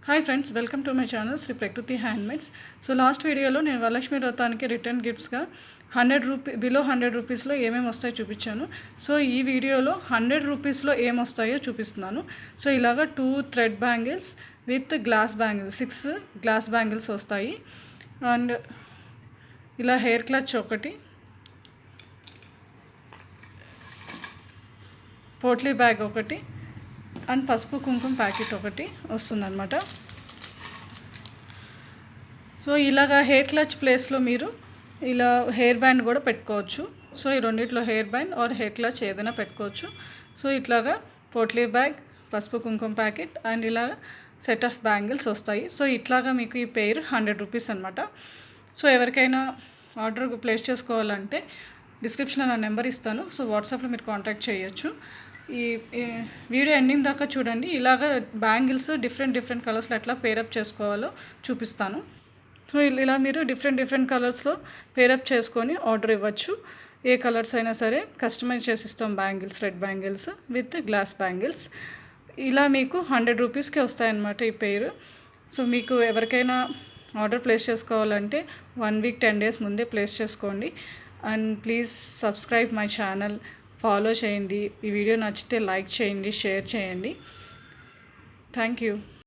Hi friends, welcome to my channel Shri Prakriti handmades. So last వీడియోలో నేను వరలక్ష్మి వ్రతానికి రిటర్న్ గిఫ్ట్స్గా బిలో 100 రూపీస్లో ఏమేమి వస్తాయో చూపించాను. సో ఈ వీడియోలో 100 రూపీస్లో ఏం వస్తాయో చూపిస్తున్నాను. సో ఇలాగ 2 thread bangles with glass bangles, 6 glass bangles వస్తాయి. అండ్ ఇలా హెయిర్ క్లచ్ ఒకటి, పోట్లీ బ్యాగ్ ఒకటి, అండ్ పసుపు కుంకుమ ప్యాకెట్ ఒకటి వస్తుందన్నమాట. సో ఇలాగా హెయిర్ క్లచ్ ప్లేస్లో మీరు ఇలా హెయిర్ బ్యాండ్ కూడా పెట్టుకోవచ్చు. సో ఈ రెండిట్లో hair band or hair clutch ఏదైనా పెట్టుకోవచ్చు. సో ఇట్లాగా పోట్లీ బ్యాగ్, పసుపు కుంకుమ ప్యాకెట్ అండ్ ఇలాగా సెట్ ఆఫ్ బ్యాంగిల్స్ వస్తాయి. సో ఇట్లాగా మీకు ఈ పేరు 100 రూపీస్ అనమాట. సో ఎవరికైనా ఆర్డర్ ప్లేస్ చేసుకోవాలంటే డిస్క్రిప్షన్లో నా నెంబర్ ఇస్తాను. సో వాట్సాప్లో మీరు కాంటాక్ట్ చేయొచ్చు. ఈ వీడియో ఎండింగ్ దాకా చూడండి. ఇలాగ బ్యాంగిల్స్ డిఫరెంట్ కలర్స్లో ఎట్లా పేరప్ చేసుకోవాలో చూపిస్తాను. సో ఇలా మీరు డిఫరెంట్ కలర్స్లో పేరప్ చేసుకొని ఆర్డర్ ఇవ్వచ్చు. ఏ కలర్స్ అయినా సరే కస్టమైజ్ చేసిస్తాం bangles, red bangles with glass bangles. ఇలా మీకు 100 రూపీస్కి వస్తాయన్నమాట ఈ పేరు. సో మీకు ఎవరికైనా ఆర్డర్ ప్లేస్ చేసుకోవాలంటే 1 వీక్ 10 డేస్ ముందే ప్లేస్ చేసుకోండి. And please subscribe my channel, follow చేయండి. ఈ వీడియో నచ్చితే లైక్ చేయండి, షేర్ చేయండి. Thank you.